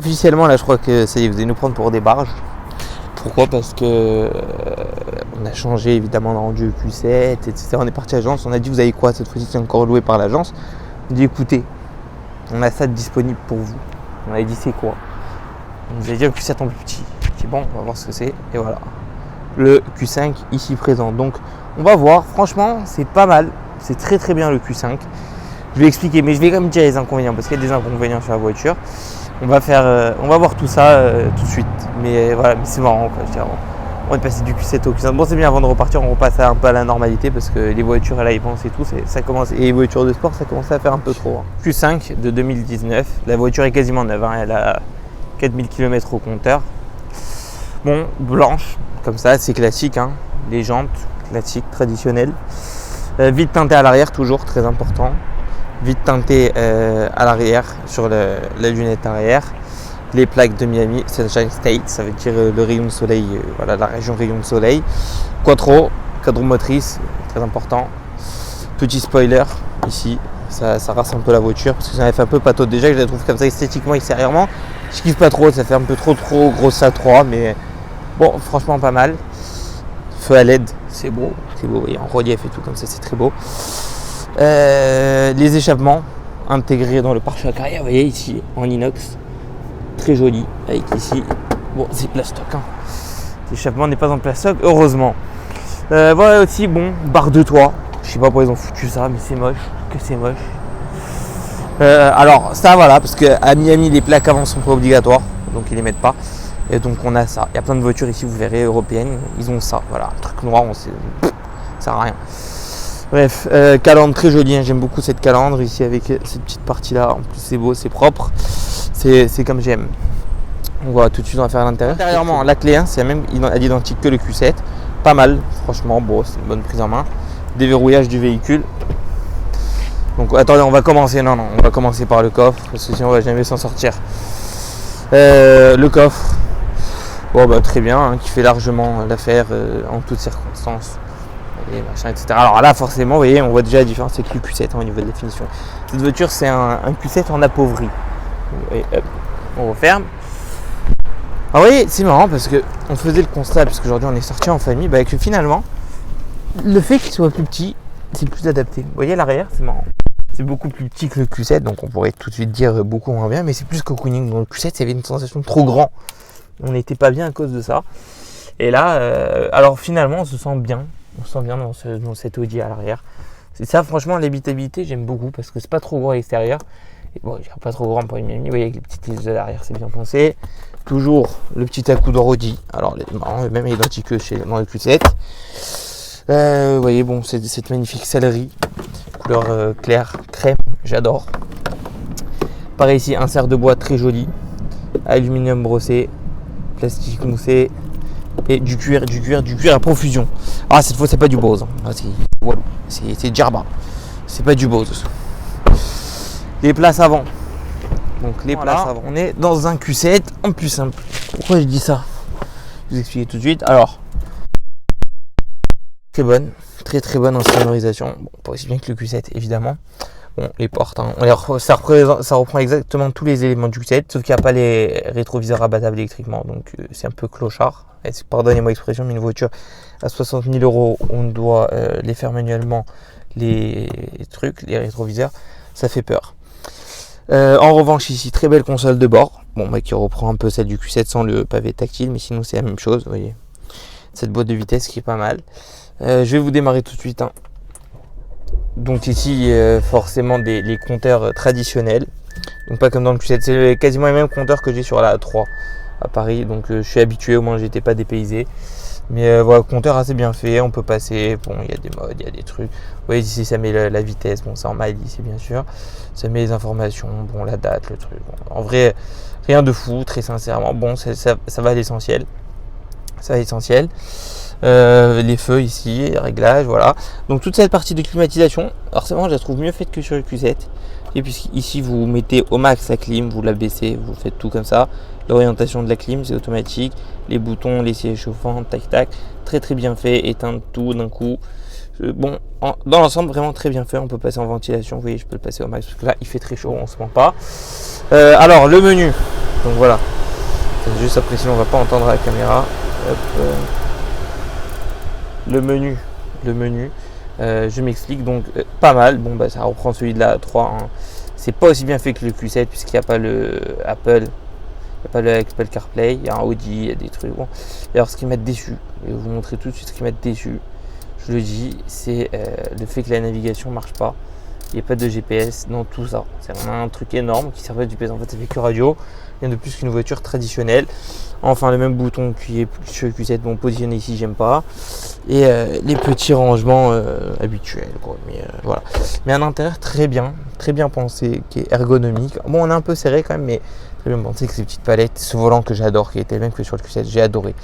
Officiellement là je crois que ça y est, vous allez nous prendre pour des barges. Pourquoi? Parce que on a changé évidemment le rendu Q7, etc. On est parti à l'agence, on a dit vous avez quoi cette fois-ci, c'est encore loué par l'agence. On dit écoutez, on a ça disponible pour vous. On a dit c'est quoi? On nous a dit un Q7 en plus petit. Je dis bon, on va voir ce que c'est. Et voilà, le Q5 ici présent. Donc on va voir, franchement c'est pas mal, c'est très très bien le Q5. Je vais expliquer, mais je vais quand même dire les inconvénients parce qu'il y a des inconvénients sur la voiture. On va voir tout ça tout de suite. Mais voilà, mais c'est marrant quoi. Je veux dire, on est passé du Q7 au Q5. Bon, c'est bien, avant de repartir, on repasse un peu à la normalité parce que les voitures à l'avance et tout, ça commence, et les voitures de sport, ça commence à faire un peu trop. Q5 de 2019, la voiture est quasiment neuve, hein. Elle a 4000 km au compteur. Bon, blanche, comme ça, c'est classique, hein. Les jantes, classiques, traditionnelles. Vide teinté à l'arrière, toujours très important. Vide teinté à l'arrière, sur la lunette arrière. Les plaques de Miami, Sunshine State, ça veut dire le rayon de soleil, voilà, la région rayon de soleil. Quattro, cadre motrice, très important. Petit spoiler ici, ça rase un peu la voiture parce que ça fait un peu pâteau. Déjà que je la trouve comme ça esthétiquement, extérieurement, je kiffe pas trop, ça fait un peu trop grosse A3, mais bon, franchement pas mal. Feu à LED, c'est beau, et en relief et tout comme ça, c'est très beau. Les échappements intégrés dans le pare-choc arrière, vous voyez ici en inox, très joli, avec ici, bon c'est plastoc, hein. L'échappement n'est pas en plastoc, heureusement. Voilà aussi, bon, barre de toit, je sais pas pourquoi ils ont foutu ça, mais c'est moche, que c'est moche. Alors ça voilà, parce qu'à Miami les plaques avant sont pas obligatoires, donc ils les mettent pas. Et donc on a ça, il y a plein de voitures ici, vous verrez, européennes, ils ont ça, voilà, un truc noir, ça sert à rien. Bref, calandre très jolie, hein. J'aime beaucoup cette calandre ici avec cette petite partie là, en plus c'est beau, c'est propre, c'est comme j'aime. On voit tout de suite on va faire à l'intérieur. Intérieurement, la clé 1 c'est la même à l'identique que le Q7, pas mal, franchement, bon, c'est une bonne prise en main. Déverrouillage du véhicule. Donc attendez, on va commencer par le coffre, parce que sinon on va jamais s'en sortir. Le coffre, bon bah très bien, hein, qui fait largement l'affaire en toutes circonstances. Et machin, etc. Alors là forcément vous voyez on voit déjà la différence avec le Q7 hein, au niveau de la définition. Cette voiture c'est un Q7 en appauvri. Et hop, on referme. Alors vous voyez c'est marrant parce que on faisait le constat, parce qu'aujourd'hui on est sorti en famille, bah, que finalement le fait qu'il soit plus petit c'est plus adapté. Vous voyez l'arrière c'est marrant. C'est beaucoup plus petit que le Q7, donc on pourrait tout de suite dire beaucoup moins bien, mais c'est plus cocooning. Dans le Q7 il y avait une sensation trop grand. On n'était pas bien à cause de ça. Et là, alors finalement on se sent bien. On se sent bien dans cette Audi à l'arrière. C'est ça, franchement, l'habitabilité, j'aime beaucoup parce que c'est pas trop gros à l'extérieur. Et bon, il n'y a pas trop grand pour une Miami. Vous voyez, avec les petites hélices de l'arrière, c'est bien pensé. Toujours le petit accoudeur Audi. Alors, même identique que dans le Q7. Vous voyez, bon, c'est cette magnifique sellerie. Couleur claire, crème, j'adore. Pareil ici, insert de bois très joli. Aluminium brossé, plastique moussé. Et du cuir à profusion. Ah, cette fois c'est pas du Bose, hein. C'est Djerba, c'est pas du Bose. Les places avant, donc les places avant, on est dans un Q7 en plus simple. Pourquoi je dis ça? Je vous explique tout de suite. Alors très bonne en sonorisation, bon, pas aussi bien que le Q7 évidemment. Bon, les portes, hein. Ça reprend exactement tous les éléments du Q7, sauf qu'il n'y a pas les rétroviseurs abattables électriquement, donc c'est un peu clochard. Pardonnez-moi l'expression, mais une voiture à 60 000 €, on doit les faire manuellement, les rétroviseurs, ça fait peur. En revanche ici, très belle console de bord, bon, bah, qui reprend un peu celle du Q7 sans le pavé tactile, mais sinon c'est la même chose, vous voyez. Cette boîte de vitesse qui est pas mal. Je vais vous démarrer tout de suite, hein. Donc ici forcément les compteurs traditionnels, donc pas comme dans le Q7, c'est quasiment les mêmes compteurs que j'ai sur la A3 à Paris, donc je suis habitué, au moins j'étais pas dépaysé, mais voilà, compteur assez bien fait, on peut passer, bon il y a des modes, il y a des trucs, vous voyez ici ça met la vitesse, bon c'est en maille ici bien sûr, ça met les informations, bon la date, le truc, bon, en vrai rien de fou, très sincèrement, bon ça va à l'essentiel, les feux ici, les réglages, voilà. Donc toute cette partie de climatisation, alors c'est vraiment je la trouve mieux faite que sur le Q7. Et puisqu'ici vous mettez au max la clim, vous la baissez, vous faites tout comme ça. L'orientation de la clim c'est automatique, les boutons, les sièges chauffants, tac tac, très très bien fait, éteindre tout d'un coup. Bon, dans l'ensemble, vraiment très bien fait. On peut passer en ventilation. Vous voyez, je peux le passer au max parce que là, il fait très chaud, on se ment pas. Alors, le menu. Donc voilà. Juste après, sinon, on va pas entendre la caméra. Hop, le menu. Je m'explique. Donc, pas mal. Bon, bah, ça reprend celui de la 3. Hein. C'est pas aussi bien fait que le Q7 puisqu'il n'y a pas le Apple. Il n'y a pas le Apple CarPlay. Il y a un Audi, il y a des trucs. Bon. Et alors, ce qui m'a déçu, je vais vous montrer tout de suite ce qui m'a déçu. Je le dis, c'est le fait que la navigation marche pas. Il n'y a pas de GPS dans tout ça. C'est vraiment un truc énorme qui servait du GPS. En fait, ça fait que radio. Rien de plus qu'une voiture traditionnelle. Enfin, le même bouton qui est sur le Q7, bon, positionné ici, j'aime pas. Et les petits rangements habituels, quoi. Mais voilà. Mais un intérieur très bien pensé, qui est ergonomique. Bon, on est un peu serré quand même, mais très bien pensé avec ces petites palettes. Ce volant que j'adore, qui était le même que sur le Q7, j'ai adoré.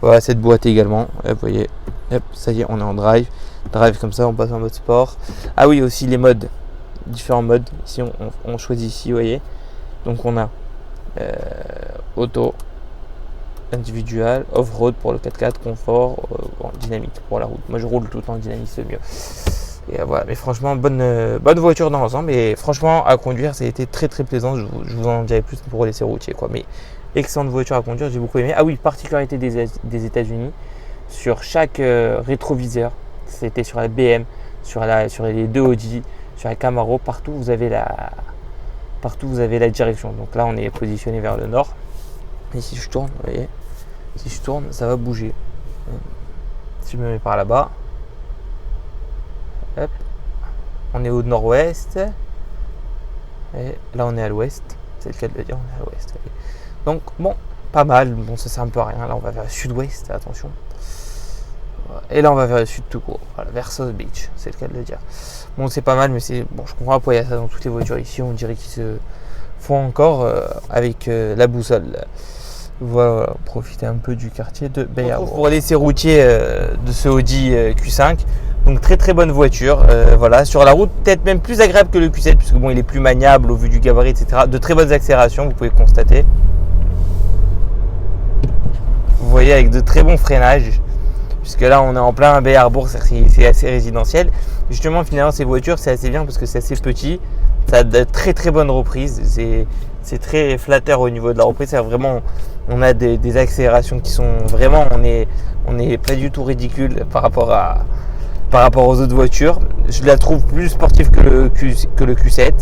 Voilà, cette boîte également. Vous voyez, hop, ça y est, on est en drive. Drive comme ça, on passe en mode sport. Ah oui, aussi les modes, différents modes. Ici, on choisit ici, vous voyez. Donc on a auto, individual, off-road pour le 4x4, confort, dynamique pour la route. Moi, je roule tout le temps dynamique, c'est mieux. Et voilà, mais franchement, bonne voiture dans l'ensemble. Et franchement, à conduire, ça a été très très plaisant. Je vous en dirai plus pour l'essai routier, quoi. Mais excellente voiture à conduire, j'ai beaucoup aimé. Ah oui, particularité des États-Unis, sur chaque rétroviseur, c'était sur la BM, sur les deux Audi, sur la Camaro, partout vous avez la direction. Donc là, on est positionné vers le nord. Et si je tourne, vous voyez, si je tourne, ça va bouger. Si je me mets par là-bas, hop, on est au nord-ouest. Et là, on est à l'ouest. C'est le cas de le dire, on est à l'ouest. Donc, bon, pas mal. Bon, ça sert un peu à rien. Là, on va vers le sud-ouest, attention. Et là, on va vers le sud tout court. Voilà, vers South Beach, c'est le cas de le dire. Bon, c'est pas mal, mais c'est bon. Je comprends pas pourquoi il y a ça dans toutes les voitures ici. On dirait qu'ils se font encore avec la boussole. Voilà, profiter un peu du quartier de Bay Harbor. Pour l'essai routier de ce Audi Q5. Donc très très bonne voiture, voilà, sur la route peut-être même plus agréable que le Q7 puisque bon il est plus maniable au vu du gabarit, etc. De très bonnes accélérations, vous pouvez constater. Vous voyez, avec de très bons freinages, puisque là on est en plein Bay Harbor, c'est assez résidentiel. Justement, finalement ces voitures c'est assez bien parce que c'est assez petit, ça a de très très bonnes reprises, c'est très flatteur au niveau de la reprise. C'est vraiment, on a des accélérations qui sont vraiment, on est pas du tout ridicule par rapport aux autres voitures. Je la trouve plus sportive que le Q7.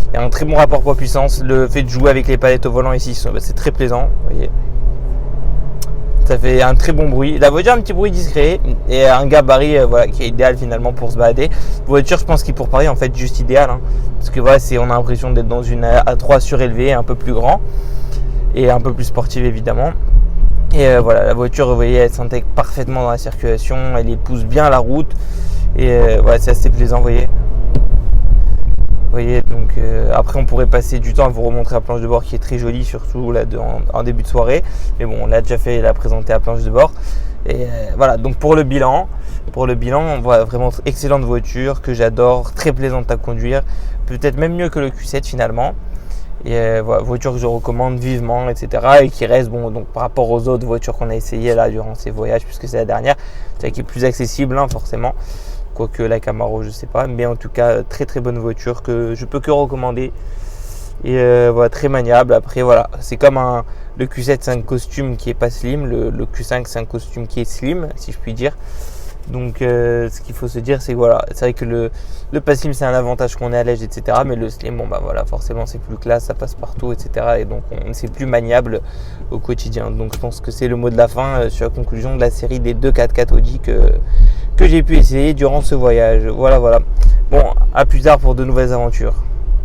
Il y a un très bon rapport poids-puissance. Le fait de jouer avec les palettes au volant ici, c'est très plaisant. Vous voyez, ça fait un très bon bruit. La voiture a un petit bruit discret et un gabarit voilà, qui est idéal finalement pour se balader. Voiture, je pense qu'il pour Paris en fait juste idéal, hein, parce que voilà, on a l'impression d'être dans une A3 surélevée, un peu plus grand et un peu plus sportive évidemment. Et voilà, la voiture, vous voyez, elle s'intègre parfaitement dans la circulation, elle épouse bien la route et voilà, c'est assez plaisant, vous voyez. Vous voyez, donc après on pourrait passer du temps à vous remontrer la planche de bord qui est très jolie, surtout là en début de soirée. Mais bon, on l'a déjà fait, la présenter à planche de bord. Et voilà, donc pour le bilan, on voit vraiment excellente voiture que j'adore, très plaisante à conduire, peut-être même mieux que le Q7 finalement. Et voilà, voiture que je recommande vivement, etc. Et qui reste, bon, donc par rapport aux autres voitures qu'on a essayées là durant ces voyages, puisque c'est la dernière, c'est qui est plus accessible hein, forcément. Quoique la Camaro, je sais pas, mais en tout cas très très bonne voiture que je peux que recommander. Et voilà, très maniable. Après voilà, c'est comme le Q7 c'est un costume qui est pas slim, le Q5 c'est un costume qui est slim, si je puis dire. Donc ce qu'il faut se dire c'est que voilà, c'est vrai que le pas slim c'est un avantage qu'on est à l'aise, etc. Mais le slim, bon bah voilà, forcément c'est plus classe, ça passe partout, etc. Et donc c'est plus maniable au quotidien. Donc je pense que c'est le mot de la fin sur la conclusion de la série des 2 4x4 Audi que j'ai pu essayer durant ce voyage. Voilà. Bon, à plus tard pour de nouvelles aventures.